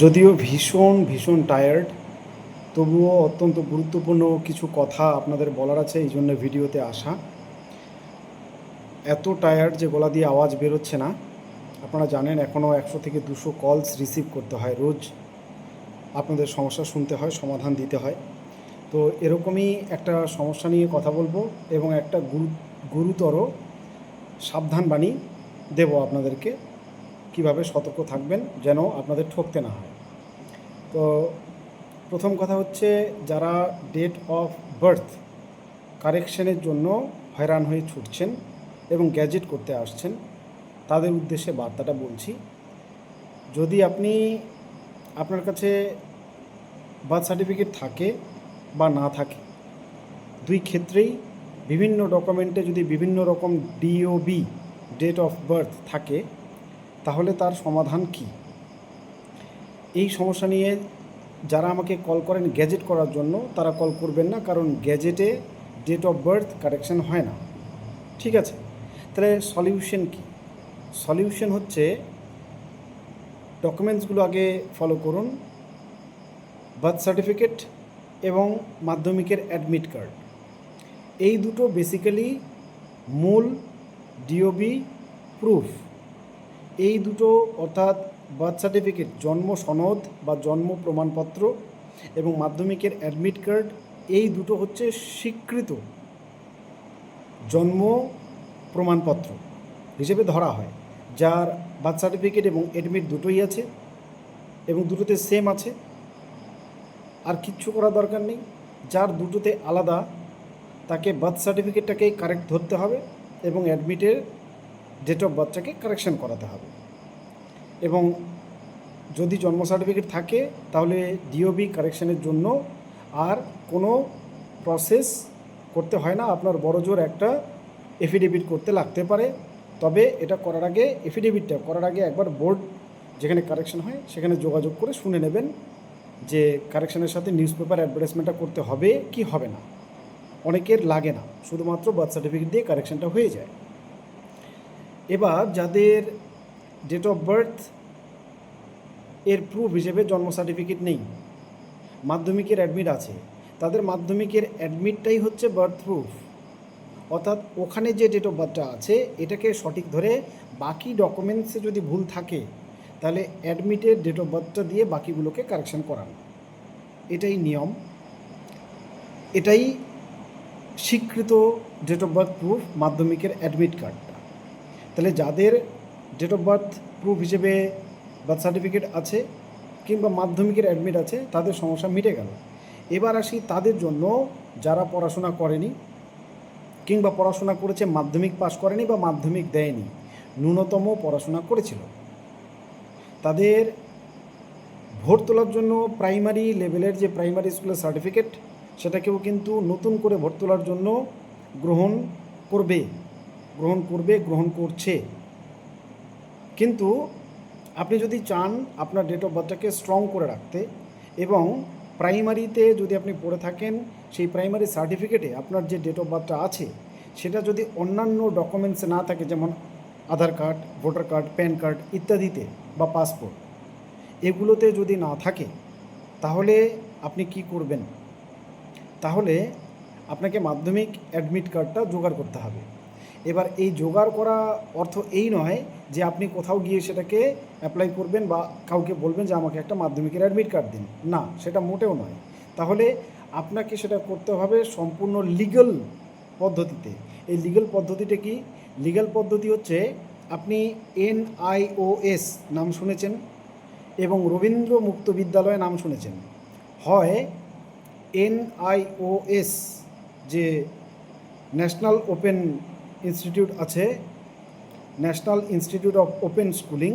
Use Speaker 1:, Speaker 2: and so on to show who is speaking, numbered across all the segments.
Speaker 1: যদিও ভীষণ টায়ার্ড, তবুও অত্যন্ত গুরুত্বপূর্ণ কিছু কথা আপনাদের বলার আছে, এই জন্য ভিডিওতে আসা। এত টায়ার্ড যে গলা দিয়ে আওয়াজ বেরোচ্ছে না। আপনারা জানেন এখনও 100 থেকে 200 কলস রিসিভ করতে হয় রোজ। আপনাদের সমস্যা শুনতে হয়, সমাধান দিতে হয়। তো এরকমই একটা সমস্যা নিয়ে কথা বলবো এবং একটা গুরুতর সাবধানবাণী দেব আপনাদেরকে, কিভাবে সতর্ক থাকবেন যেন আপনাদের ঠকতে না হয়। তো প্রথম কথা হচ্ছে, যারা ডেট অফ বার্থ কারেকশনের জন্য হয়রান হয়ে ছুটছেন এবং গ্যাজেট করতে আসছেন, তাদের উদ্দেশ্যে বার্তাটা বলছি। যদি আপনার কাছে বার্থ সার্টিফিকেট থাকে বা না থাকে, দুই ক্ষেত্রেই বিভিন্ন ডকুমেন্টে যদি বিভিন্ন রকম ডিওবি ডেট অফ বার্থ থাকে, তাহলে তার সমাধান কি? এই সমস্যা নিয়ে যারা আমাকে কল করেন গ্যাজেট করার জন্য, তারা কল করবেন না, কারণ গ্যাজেটে ডেট অফ বার্থ কারেকশন হয় না। ঠিক আছে, তাহলে সলিউশন কি? সলিউশন হচ্ছে, ডকুমেন্টসগুলো আগে ফলো করুন। বার্থ সার্টিফিকেট এবং মাধ্যমিকের অ্যাডমিট কার্ড, এই দুটো বেসিক্যালি মূল ডিওবি প্রুফ। এই দুটো অর্থাৎ বার্থ সার্টিফিকেট জন্ম সনদ বা জন্ম প্রমাণপত্র এবং মাধ্যমিকের অ্যাডমিট কার্ড, এই দুটো হচ্ছে স্বীকৃত জন্ম প্রমাণপত্র হিসেবে ধরা হয়। যার বার্থ সার্টিফিকেট এবং অ্যাডমিট দুটোই আছে এবং দুটোতে সেম আছে, আর কিচ্ছু করার দরকার নেই। যার দুটোতে আলাদা, তাকে বার্থ সার্টিফিকেটটাকেই কারেক্ট ধরতে হবে এবং অ্যাডমিটের ডেট অফ বার্থটাকে কারেকশন করাতে হবে। এবং যদি জন্ম সার্টিফিকেট থাকে, তাহলে ডিওবি কারেকশনের জন্য আর কোনো প্রসেস করতে হয় না। আপনার বড়জোর একটা এফিডেভিট করতে লাগতে পারে, তবে এটা করার আগে, এফিডেভিটটা করার আগে একবার বোর্ড যেখানে কারেকশন হয় সেখানে যোগাযোগ করে শুনে নেবেন যে কারেকশনের সাথে নিউজ পেপার অ্যাডভার্টাইজমেন্টটা করতে হবে কি হবে না। অনেকের লাগে না, শুধুমাত্র বার্থ সার্টিফিকেট দিয়ে কারেকশনটা হয়ে যায়। এবার যাদের ডেট অফ বার্থ এর প্রুফ হিসেবে জন্ম সার্টিফিকেট নেই, মাধ্যমিকের অ্যাডমিট আছে, তাদের মাধ্যমিকের অ্যাডমিটটাই হচ্ছে বার্থ প্রুফ। অর্থাৎ ওখানে যে ডেট অফ বার্থটা আছে, এটাকে সঠিক ধরে বাকি ডকুমেন্টসে যদি ভুল থাকে, তাহলে অ্যাডমিটের ডেট অফ বার্থটা দিয়ে বাকিগুলোকে কারেকশন করান। এটাই নিয়ম, এটাই স্বীকৃত ডেট অফ বার্থ প্রুফ, মাধ্যমিকের অ্যাডমিট কার্ডটা। তাহলে যাদের ডেট অফ বার্থ প্রুফ হিসেবে বার্থ সার্টিফিকেট আছে কিংবা মাধ্যমিকের অ্যাডমিট আছে, তাদের সমস্যা মিটে গেল। এবার আসি তাদের জন্য যারা পড়াশোনা করেনি কিংবা পড়াশোনা করেছে মাধ্যমিক পাস করেনি বা মাধ্যমিক দেয়নি, ন্যূনতম পড়াশোনা করেছিল। তাদের ভোট তোলার জন্য প্রাইমারি লেভেলের যে প্রাইমারি স্কুলের সার্টিফিকেট, সেটাকেও কিন্তু নতুন করে ভোট তোলার জন্য গ্রহণ করছে। কিন্তু আপনি যদি চান আপনার ডেট অফ বার্থটাকে স্ট্রং করে রাখতে এবং প্রাইমারিতে যদি আপনি পড়ে থাকেন, সেই প্রাইমারি সার্টিফিকেটে আপনার যে ডেট অফ বার্থটা আছে সেটা যদি অন্যান্য ডকুমেন্টসে না থাকে, যেমন Aadhaar card, voter card, PAN card ইত্যাদিতে বা পাসপোর্ট, এগুলোতে যদি না থাকে, তাহলে আপনি কি করবেন? তাহলে আপনাকে মাধ্যমিক অ্যাডমিট কার্ডটা জোগাড় করতে হবে। এবার এই জোগাড় করা অর্থ এই নয় যে আপনি কোথাও গিয়ে সেটাকে অ্যাপ্লাই করবেন বা কাউকে বলবেন যে আমাকে একটা মাধ্যমিকের অ্যাডমিট কার্ড দিন, না, সেটা মোটেও নয়। তাহলে আপনাকে সেটা করতে হবে সম্পূর্ণ লিগ্যাল পদ্ধতিতে। এই লিগ্যাল পদ্ধতিটা কি? লিগ্যাল পদ্ধতি হচ্ছে, আপনি NIOS নাম শুনেছেন এবং রবীন্দ্র মুক্ত বিদ্যালয় নাম শুনেছেন। হয় NIOS, যে ন্যাশনাল ওপেন ইনস্টিটিউট আছে, national institute of open schooling,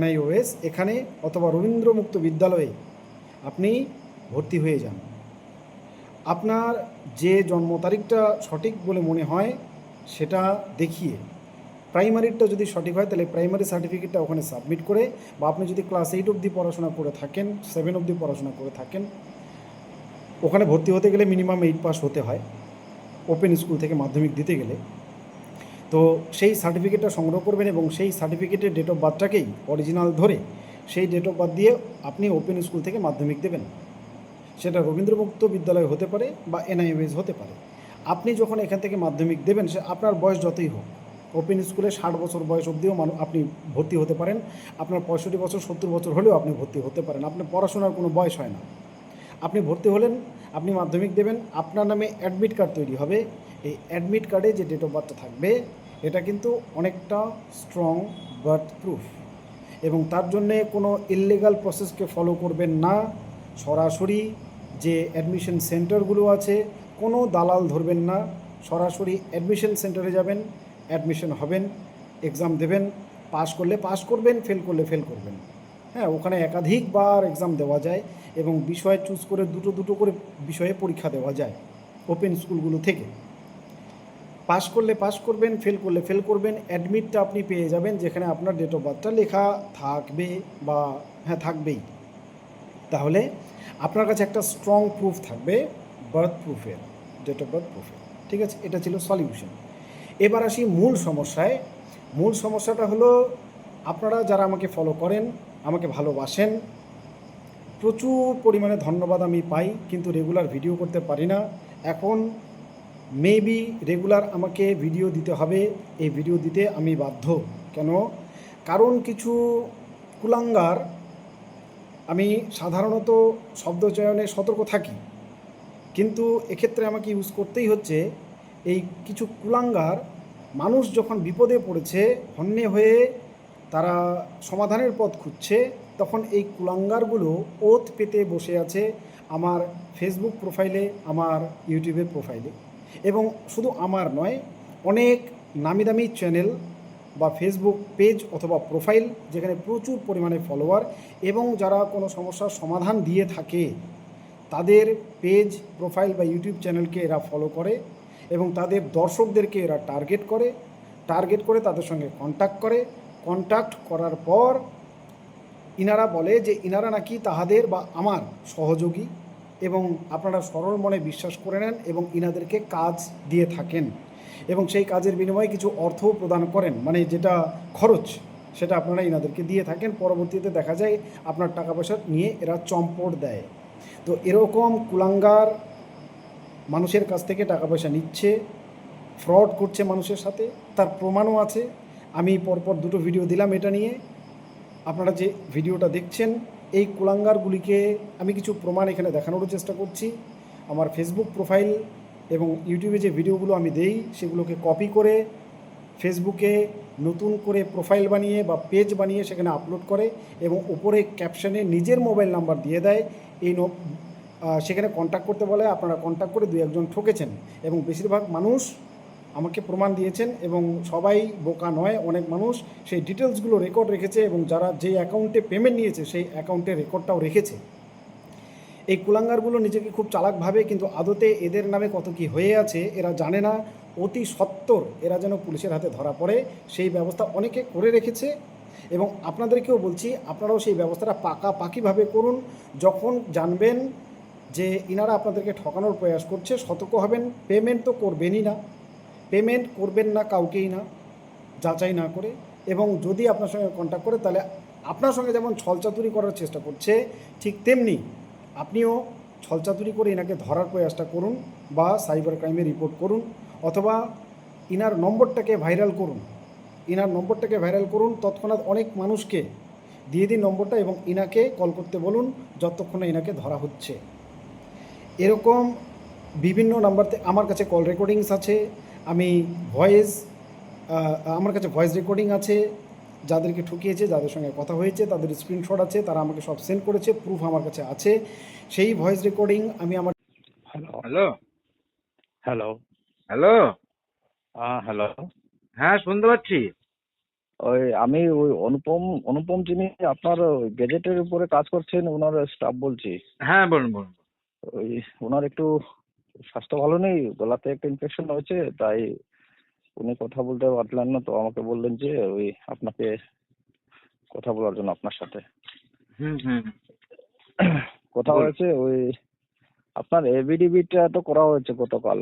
Speaker 1: NIOS, এখানে অথবা রবীন্দ্র মুক্ত বিদ্যালয়ে আপনি ভর্তি হয়ে যান। আপনার যে জন্ম তারিখটা সঠিক বলে মনে হয় সেটা দেখিয়ে, প্রাইমারিটা যদি সঠিক হয় তাহলে প্রাইমারি সার্টিফিকেটটা ওখানে সাবমিট করে, বা আপনি যদি ক্লাস 8 অবধি পড়াশোনা করে থাকেন, 7 অবধি পড়াশোনা করে থাকেন, ওখানে ভর্তি হতে গেলে মিনিমাম 8 পাস হতে হয় ওপেন স্কুল থেকে মাধ্যমিক দিতে গেলে। তো সেই সার্টিফিকেটটা সংগ্রহ করবেন এবং সেই সার্টিফিকেটের ডেট অফ বার্থটাকেই অরিজিনাল ধরে সেই ডেট অফ বার্থ দিয়ে আপনি ওপেন স্কুল থেকে মাধ্যমিক দেবেন। সেটা রবীন্দ্রমুক্ত বিদ্যালয় হতে পারে বা এনআইএমএস হতে পারে। আপনি যখন এখান থেকে মাধ্যমিক দেবেন, সে আপনার বয়স যতই হোক, ওপেন স্কুলে 60 বছর বয়স অবধিও আপনি ভর্তি হতে পারেন। আপনার 65 বছর 70 বছর হলেও আপনি ভর্তি হতে পারেন। আপনার পড়াশোনার কোনো বয়স হয় না। আপনি ভর্তি হলেন, আপনি মাধ্যমিক দেবেন, আপনার নামে অ্যাডমিট কার্ড তৈরি হবে। এই অ্যাডমিট কার্ডে যে ডেট অফ বার্থটা থাকবে এটা কিন্তু অনেকটা স্ট্রং বার্থ প্রুফ, এবং তার জন্যে কোনো ইললিগাল প্রসেসকে ফলো করবেন না। সরাসরি যে অ্যাডমিশন সেন্টারগুলো আছে, কোনো দালাল ধরবেন না, সরাসরি অ্যাডমিশন সেন্টারে যাবেন, অ্যাডমিশন হবেন, এক্সাম দেবেন, পাস করলে পাস করবেন, ফেল করলে ফেল করবেন। হ্যাঁ, ওখানে একাধিকবার এক্সাম দেওয়া যায় এবং বিষয় চুজ করে দুটো দুটো করে বিষয়ে পরীক্ষা দেওয়া যায় ওপেন স্কুলগুলো থেকে। পাস করলে পাস করবেন, ফেল করলে ফেল করবেন, অ্যাডমিটটা আপনি পেয়ে যাবেন যেখানে আপনার ডেট অফ বার্থটা লেখা থাকবে, বা হ্যাঁ থাকবেই। তাহলে আপনার কাছে একটা স্ট্রং প্রুফ থাকবে বার্থ প্রুফের, ডেট অফ বার্থ প্রুফের। ঠিক আছে, এটা ছিল সলিউশন। এবার আসি মূল সমস্যায়। মূল সমস্যাটা হলো, আপনারা যারা আমাকে ফলো করেন, আমাকে ভালোবাসেন, প্রচুর পরিমাণে ধন্যবাদ আমি পাই, কিন্তু রেগুলার ভিডিও করতে পারি না। এখন মেবি রেগুলার আমাকে ভিডিও দিতে হবে। এই ভিডিও দিতে আমি বাধ্য। কেন? কারণ কিছু কুলাঙ্গার, আমি সাধারণত শব্দচয়নে সতর্ক থাকি, কিন্তু এক্ষেত্রে আমাকে ইউজ করতেই হচ্ছে। এই কিছু কুলাঙ্গার মানুষ যখন বিপদে পড়েছে, হন্যে হয়ে তারা সমাধানের পথ খুঁজছে, তখন এই কুলাঙ্গারগুলো ওত পেতে বসে আছে আমার ফেসবুক প্রোফাইলে, আমার ইউটিউবের প্রোফাইলে। এবং শুধু আমার নয়, অনেক নামি দামি চ্যানেল বা ফেসবুক পেজ অথবা প্রোফাইল যেখানে প্রচুর পরিমাণে ফলোয়ার এবং যারা কোনো সমস্যার সমাধান দিয়ে থাকে, তাদের পেজ, প্রোফাইল বা ইউটিউব চ্যানেলকে এরা ফলো করে এবং তাদের দর্শকদেরকে এরা টার্গেট করে তাদের সঙ্গে কন্ট্যাক্ট করার পর ইনারা বলে যে ইনারা নাকি তাহাদের বা আমার সহযোগী, এবং আপনারা সরল মনে বিশ্বাস করে নেন এবং ইনাদেরকে কাজ দিয়ে থাকেন এবং সেই কাজের বিনিময়ে কিছু অর্থও প্রদান করেন, মানে যেটা খরচ সেটা আপনারা ইনাদেরকে দিয়ে থাকেন। পরবর্তীতে দেখা যায় আপনার টাকা পয়সা নিয়ে এরা চম্পট দেয়। তো এরকম কুলাঙ্গার মানুষের কাছ থেকে টাকা পয়সা নিচ্ছে, ফ্রড করছে মানুষের সাথে, তার প্রমাণও আছে। আমি পরপর দুটো ভিডিও দিলাম এটা নিয়ে। আপনারা যে ভিডিওটা দেখছেন, এই কুলাঙ্গারগুলিকে আমি কিছু প্রমাণ এখানে দেখানোরও চেষ্টা করছি। আমার ফেসবুক প্রোফাইল এবং ইউটিউবে যে ভিডিওগুলো আমি দেই, সেগুলোকে কপি করে ফেসবুকে নতুন করে প্রোফাইল বানিয়ে বা পেজ বানিয়ে সেখানে আপলোড করে এবং উপরে ক্যাপশনে নিজের মোবাইল নাম্বার দিয়ে দেয়। সেখানে কন্ট্যাক্ট করতে বলে, আপনারা কন্ট্যাক্ট করে 2-1জন ঠকেছেন এবং বেশিরভাগ মানুষ আমাকে প্রমাণ দিয়েছেন, এবং সবাই বোকা নয়, অনেক মানুষ সেই ডিটেলসগুলো রেকর্ড রেখেছে এবং যারা যেই অ্যাকাউন্টে পেমেন্ট নিয়েছে সেই অ্যাকাউন্টের রেকর্ডটাও রেখেছে। এই কুলাঙ্গারগুলো নিজেকে খুব চালাক ভাবে, কিন্তু আদতে এদের নামে কত কি হয়ে আছে এরা জানে না। অতি সত্বর এরা যেন পুলিশের হাতে ধরা পড়ে সেই ব্যবস্থা অনেকে করে রেখেছে, এবং আপনাদেরকেও বলছি আপনারাও সেই ব্যবস্থাটা পাকাপাকিভাবে করুন। যখন জানবেন যে ইনারা আপনাদেরকে ঠকানোর প্রয়াস করছে, সতর্ক হবেন। পেমেন্ট তো করবেনই না, পেমেন্ট করবেন না কাউকেই না, যাচাই না করে। এবং যদি আপনার সঙ্গে কন্ট্যাক্ট করে, তাহলে আপনার সঙ্গে যেমন ছলচাতুরি করার চেষ্টা করছে, ঠিক তেমনি আপনিও ছলচাতুরি করে এনাকে ধরার প্রয়াসটা করুন, বা সাইবার ক্রাইমে রিপোর্ট করুন, অথবা ইনার নম্বরটাকে ভাইরাল করুন। তৎক্ষণাৎ অনেক মানুষকে দিয়ে দিন নম্বরটা এবং ইনাকে কল করতে বলুন যতক্ষণে ইনাকে ধরা হচ্ছে। এরকম বিভিন্ন নাম্বারতে আমার কাছে কল রেকর্ডিংস আছে, আমার কাছে ভয়েস রেকর্ডিং আছে, যাদেরকে ঠকিয়েছে, যাদের সঙ্গে কথা হয়েছে তাদের স্ক্রিনশট আছে, তারা আমাকে সব সেন্ড করেছে, প্রুফ আমার কাছে আছে। সেই ভয়েস রেকর্ডিং আমি আমার
Speaker 2: hello
Speaker 3: hello
Speaker 2: hello
Speaker 3: hello
Speaker 2: hello
Speaker 3: হ্যাঁ, শুনতে পাচ্ছি।
Speaker 2: আমি ওই অনুপম যিনি আপনার গ্যাজেটের উপরে কাজ করছেন, ওনার স্টাফ বলছি।
Speaker 3: হ্যাঁ, বলুন বলুন।
Speaker 2: ওই ওনার একটু স্বাস্থ্য ভালো নেই, গলাতে একটা ইনফেকশন হয়েছে, তাই উনি কথা বলতে পারলেন না, তো আমাকে বললেন যে ওই আপনাকে কথা বলার জন্য আপনার সাথে
Speaker 3: হুম হুম
Speaker 2: কথা
Speaker 3: বলুন।
Speaker 2: হয়েছে। ওই আপনার এবিডিবিটা তো করা হয়েছে গতকাল।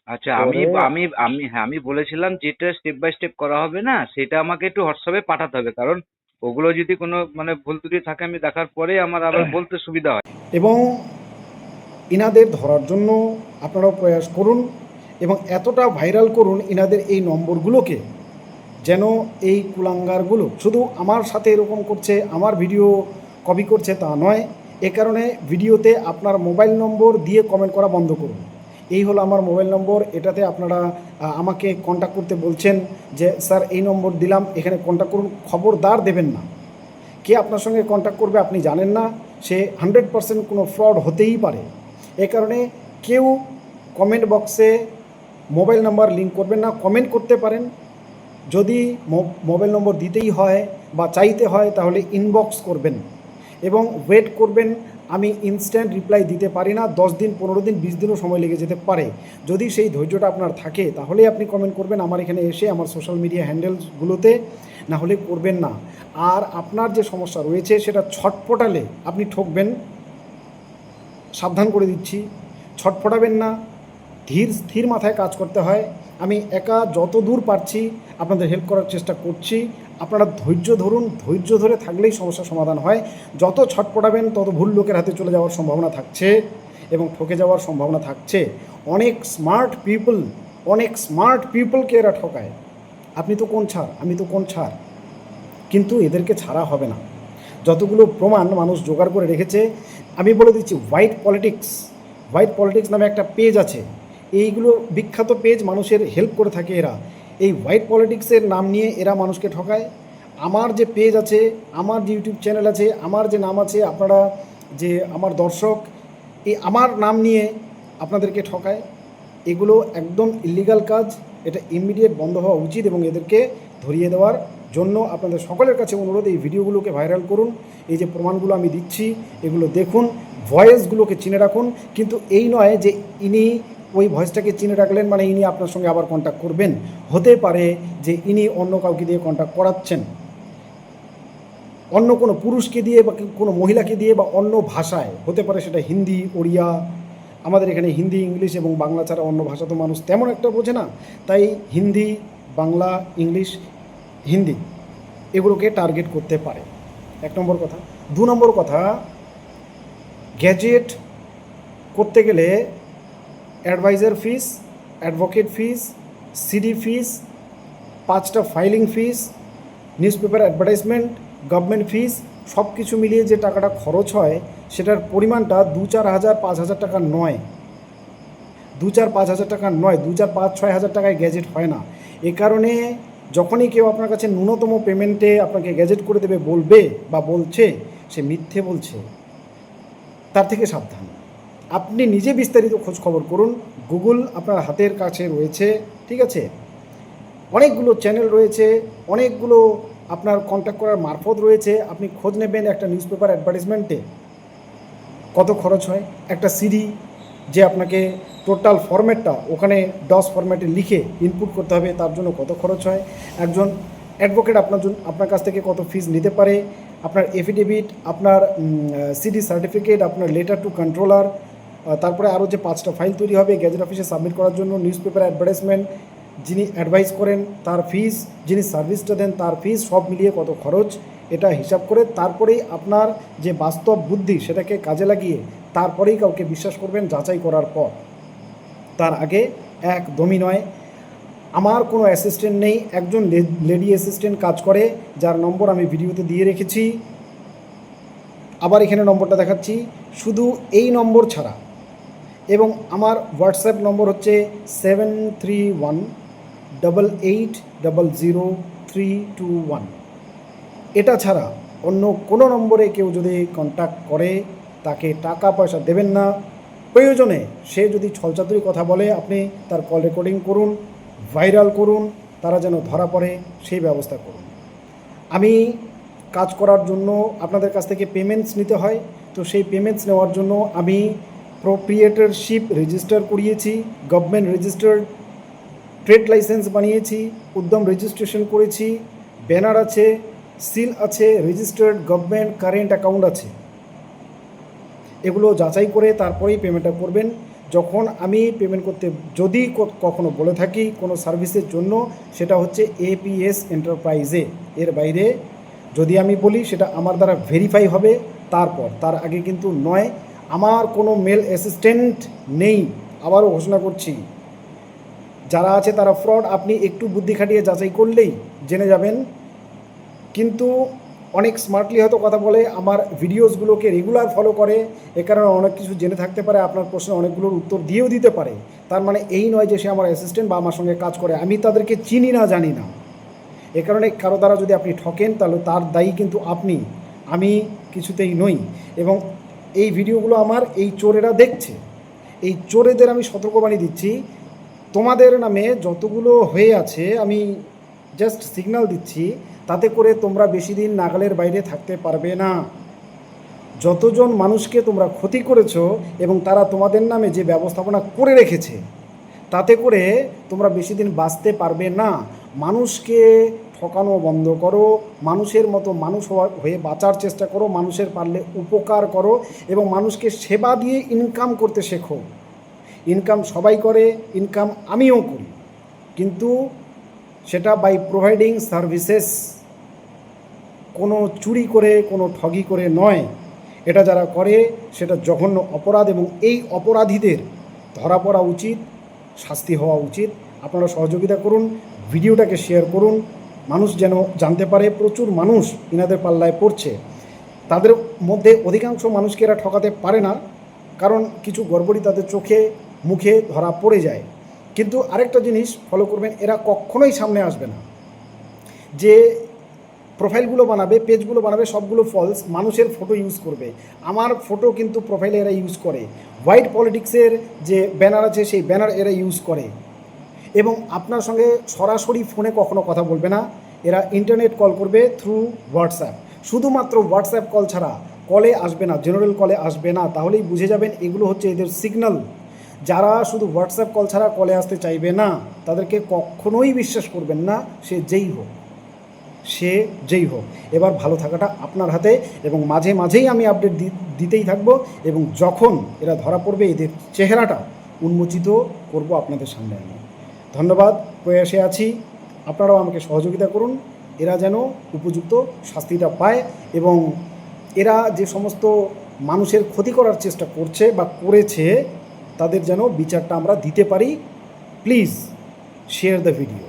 Speaker 3: আচ্ছা, আমি
Speaker 2: পরে
Speaker 3: আমি আমি হ্যাঁ, আমি বলেছিলাম যেটা স্টেপ বাই স্টেপ করা হবে না, সেটা আমাকে একটু হোয়াটসঅ্যাপে পাঠাতে হবে, কারণ ওগুলো যদি কোনো মানে ভুল ত্রুটি থাকে আমি দেখার পরে আমার আবার বলতে সুবিধা হয়।
Speaker 1: এবং ইনাদের ধরার জন্য আপনারাও প্রয়াস করুন এবং এতটা ভাইরাল করুন ইনাদের এই নম্বরগুলোকে, যেন এই কুলাঙ্গারগুলো শুধু আমার সাথে এরকম করছে, আমার ভিডিও কপি করছে তা নয়। এ কারণে ভিডিওতে আপনার মোবাইল নম্বর দিয়ে কমেন্ট করা বন্ধ করুন। এই হলো আমার মোবাইল নম্বর, এটাতে আপনারা আমাকে কন্ট্যাক্ট করতে বলছেন যে স্যার এই নম্বর দিলাম, এখানে কন্ট্যাক্ট করুন। খবরদার দেবেন না। কে আপনার সঙ্গে কন্ট্যাক্ট করবে আপনি জানেন না, সে 100% কোনো ফ্রড হতেই পারে। এ কারণে কেউ কমেন্ট বক্সে মোবাইল নাম্বার লিঙ্ক করবেন না। কমেন্ট করতে পারেন, যদি মোবাইল নম্বর দিতেই হয় বা চাইতে হয় তাহলে ইনবক্স করবেন এবং ওয়েট করবেন। আমি ইনস্ট্যান্ট রিপ্লাই দিতে পারি না, 10 দিন 15 দিন 20 দিনও সময় লেগে যেতে পারে। যদি সেই ধৈর্যটা আপনার থাকে তাহলেই আপনি কমেন্ট করবেন আমার এখানে এসে, আমার সোশ্যাল মিডিয়া হ্যান্ডেলসগুলোতে, না হলে করবেন না। আর আপনার যে সমস্যা রয়েছে সেটা ছটফটালে আপনি ঠকবেন, সাবধান করে দিচ্ছি। ছটফটাবেন না, স্থির মাথায় কাজ করতে হয়। আমি একা যত দূর পারছি আপনাদের হেল্প করার চেষ্টা করছি। আপনারা ধৈর্য ধরুন, ধৈর্য ধরে থাকলেই সমস্যার সমাধান হয়। যত ছটপটাবেন তত ভুল লোকের হাতে চলে যাওয়ার সম্ভাবনা থাকছে এবং ঠকে যাওয়ার সম্ভাবনা থাকছে। অনেক স্মার্ট পিপলকে এরা ঠকায়। আপনি তো কোন ছাড়, আমি তো কোন ছাড়, কিন্তু এদেরকে ছাড়া হবে না। যতগুলো প্রমাণ মানুষ জোগাড় করে রেখেছে আমি বলে দিচ্ছি। হোয়াইট পলিটিক্স নামে একটা পেজ আছে, এইগুলো বিখ্যাত পেজ, মানুষের হেল্প করে থাকে এরা। এই হোয়াইট পলিটিক্সের নাম নিয়ে এরা মানুষকে ঠকায়। আমার যে পেজ আছে, আমার যে ইউটিউব চ্যানেল আছে, আমার যে নাম আছে, আপনারা যে আমার দর্শক, এই আমার নাম নিয়ে আপনাদেরকে ঠকায়। এগুলো একদম ইলিগাল কাজ, এটা ইমিডিয়েট বন্ধ হওয়া উচিত এবং এদেরকে ধরিয়ে দেওয়ার জন্য আপনাদের সকলের কাছে অনুরোধ, এই ভিডিওগুলোকে ভাইরাল করুন। এই যে প্রমাণগুলো আমি দিচ্ছি এগুলো দেখুন, ভয়েসগুলোকে চিনে রাখুন। কিন্তু এই নয় যে ইনি ওই ভয়েসটাকে চিনে রাখলেন মানে ইনি আপনার সঙ্গে আবার কন্ট্যাক্ট করবেন। হতে পারে যে ইনি অন্য কাউকে দিয়ে কন্ট্যাক্ট করাচ্ছেন, অন্য কোনো পুরুষকে দিয়ে বা কোনো মহিলাকে দিয়ে বা অন্য ভাষায়, হতে পারে সেটা হিন্দি, ওড়িয়া। আমাদের এখানে হিন্দি, ইংলিশ এবং বাংলা ছাড়া অন্য ভাষা তো মানুষ তেমন একটা বোঝে না, তাই হিন্দি, বাংলা, ইংলিশ, হিন্দি এগুলোকে টার্গেট করতে পারে। 1 নম্বর কথা। 2 নম্বর কথা, গ্যাজেট করতে গেলে adviser fees, advocate fees, CD fees, 5টা filing fees, newspaper advertisement, government fees, সব কিছু মিলিয়ে যে টাকাটা খরচ হয় সেটার পরিমাণটা 2-4 হাজার 5 হাজার টাকা নয়। 2-4-5 হাজার টাকা নয়, 2-4-5-6 হাজার টাকায় গ্যাজেট হয় না। এ কারণে যখনই কেউ আপনার কাছে ন্যূনতম পেমেন্টে আপনাকে গ্যাজেট করে দেবে বলবে বা বলছে, সে মিথ্যে বলছে। তার থেকে সাবধান। আপনি নিজে বিস্তারিত খোঁজ খবর করুন। গুগল আপনার হাতের কাছে রয়েছে, ঠিক আছে? অনেকগুলো চ্যানেল রয়েছে, অনেকগুলো আপনার কন্ট্যাক্ট করার মারফত রয়েছে। আপনি খোঁজ নেবেন একটা নিউজ পেপার অ্যাডভার্টাইজমেন্টে কত খরচ হয়, একটা সিডি যে আপনাকে টোটাল ফরম্যাটটা ওখানে ডস ফরম্যাটে লিখে ইনপুট করতে হবে, তার জন্য কত খরচ হয়, একজন অ্যাডভোকেট আপনার কাছ থেকে কত ফিস নিতে পারে, আপনার এফিডেভিট, আপনার সিডি সার্টিফিকেট, আপনার লেটার টু কন্ট্রোলার, তারপরে আরও যে 5টা ফাইল তৈরি হবে গেজেট অফিসে সাবমিট করার জন্য, নিউজ পেপার অ্যাডভার্টাইজমেন্ট, যিনি অ্যাডভাইস করেন তার ফিস, যিনি সার্ভিসটা দেন তার ফিস, সব মিলিয়ে কত খরচ, এটা হিসাব করে তারপরেই আপনার যে বাস্তব বুদ্ধি সেটাকে কাজে লাগিয়ে তারপরেই কাউকে বিশ্বাস করবেন, যাচাই করার পর। তার আগে একদমই নয়। আমার কোনো অ্যাসিস্ট্যান্ট নেই, একজন লেডি অ্যাসিস্ট্যান্ট কাজ করে, যার নম্বর আমি ভিডিওতে দিয়ে রেখেছি। আবার এখানে নম্বরটা দেখাচ্ছি, শুধু এই নম্বর ছাড়া। এবং আমার হোয়াটসঅ্যাপ নম্বর হচ্ছে 7318800321। এটা ছাড়া অন্য কোনো নম্বরে কেউ যদি কন্ট্যাক্ট করে তাকে টাকা পয়সা দেবেন না। প্রয়োজনে সে যদি ছলচাতুরি কথা বলে আপনি তার কল রেকর্ডিং করুন, ভাইরাল করুন, তারা যেন ধরা পড়ে সেই ব্যবস্থা করুন। আমি কাজ করার জন্য আপনাদের কাছ থেকে পেমেন্টস নিতে হয়, তো সেই পেমেন্টস নেওয়ার জন্য আমি প্রোপ্রিয়েটরশিপ রেজিস্টার করিয়েছি, গভর্নমেন্ট রেজিস্টার্ড ট্রেড লাইসেন্স বানিয়েছি, উদ্যম রেজিস্ট্রেশন করেছি, ব্যানার আছে, সিল আছে, রেজিস্টার্ড গভর্নমেন্ট কারেন্ট অ্যাকাউন্ট আছে। এগুলো যাচাই করে তারপরেই পেমেন্টটা করবেন। যখন আমি পেমেন্ট করতে যদি কখনো বলে থাকি কোনো সার্ভিসের জন্য, সেটা হচ্ছে এপিএস এন্টারপ্রাইজে, এর বাইরে যদি আমি বলি সেটা আমার দ্বারা ভেরিফাই হবে, তারপর, তার আগে কিন্তু নয়। আমার কোনো মেল অ্যাসিস্ট্যান্ট নেই, আবারও ঘোষণা করছি। যারা আছে তারা ফ্রড, আপনি একটু বুদ্ধি খাটিয়ে যাচাই করলেই জেনে যাবেন। কিন্তু অনেক স্মার্টলি হয়তো কথা বলে, আমার ভিডিওসগুলোকে রেগুলার ফলো করে, এ কারণে অনেক কিছু জেনে থাকতে পারে, আপনার প্রশ্নের অনেকগুলোর উত্তর দিয়েও দিতে পারে। তার মানে এই নয় যে সে আমার অ্যাসিস্ট্যান্ট বা আমার সঙ্গে কাজ করে, আমি তাদেরকে চিনি না, জানি না। এ কারণে কারো দ্বারা যদি আপনি ঠকেন তাহলে তার দায়ী কিন্তু আপনি, আমি কিছুতেই নই। এবং এই ভিডিওগুলো আমার এই চোরেরা দেখছে, এই চোরেদের আমি সতর্কবাণী দিচ্ছি, তোমাদের নামে যতগুলো হয়ে আছে আমি জাস্ট সিগন্যাল দিচ্ছি, তাতে করে তোমরা বেশি দিন নাগালের বাইরে থাকতে পারবে না। যতজন মানুষকে তোমরা ক্ষতি করেছো এবং তারা তোমাদের নামে যে ব্যবস্থাপনা করে রেখেছে, তাতে করে তোমরা বেশি দিন বাঁচতে পারবে না। মানুষকে ঠকানো বন্ধ করো, মানুষের মতো মানুষ হয়ে বাঁচার চেষ্টা করো, মানুষের পারলে উপকার করো এবং মানুষকে সেবা দিয়ে ইনকাম করতে শেখো। ইনকাম সবাই করে, ইনকাম আমিও করি, কিন্তু সেটা বাই প্রোভাইডিং সার্ভিসেস, কোনো চুরি করে, কোনো ঠগি করে নয়। এটা যারা করে সেটা জঘন্য অপরাধ এবং এই অপরাধীদের ধরা পড়া উচিত, শাস্তি হওয়া উচিত। আপনারা সহযোগিতা করুন, ভিডিওটাকে শেয়ার করুন, মানুষ যেন জানতে পারে প্রচুর মানুষ ইনাদের পাল্লায় পড়ছে। তাদের মধ্যে অধিকাংশ মানুষকে এরা ঠকাতে পারে না, কারণ কিছু গড়বড়ি তাদের চোখে মুখে ধরা পড়ে যায়। কিন্তু আরেকটা জিনিস ফলো করবেন, এরা কখনোই সামনে আসবে না। যে প্রোফাইলগুলো বানাবে, পেজগুলো বানাবে, সবগুলো ফলস, মানুষের ফটো ইউজ করবে। আমার ফটো কিন্তু প্রোফাইলে এরা ইউজ করে, হোয়াইট পলিটিক্সের যে ব্যানার আছে সেই ব্যানার এরা ইউজ করে। এবং আপনার সঙ্গে সরাসরি ফোনে কখনো কথা বলবে না, এরা ইন্টারনেট কল করবে থ্রু হোয়াটসঅ্যাপ। শুধুমাত্র হোয়াটসঅ্যাপ কল ছাড়া কলে আসবে না, জেনারেল কলে আসবে না। তাহলেই বুঝে যাবেন এগুলো হচ্ছে এদের সিগন্যাল। যারা শুধু হোয়াটসঅ্যাপ কল ছাড়া কলে আসতে চাইবে না, তাদেরকে কখনোই বিশ্বাস করবেন না, সে যেই হোক। এবার ভালো থাকাটা আপনার হাতে, এবং মাঝে মাঝেই আমি আপডেট দিতেই থাকবো, এবং যখন এরা ধরা পড়বে এদের চেহারাটা উন্মোচিত করব আপনাদের সামনে আমি। ধন্যবাদ, প্রয়াসে আছি, আপনারাও আমাকে সহযোগিতা করুন, এরা যেন উপযুক্ত শাস্তিটা পায় এবং এরা যে সমস্ত মানুষের ক্ষতি করার চেষ্টা করছে বা করেছে, তাদের যেন বিচারটা আমরা দিতে পারি। Please share the video.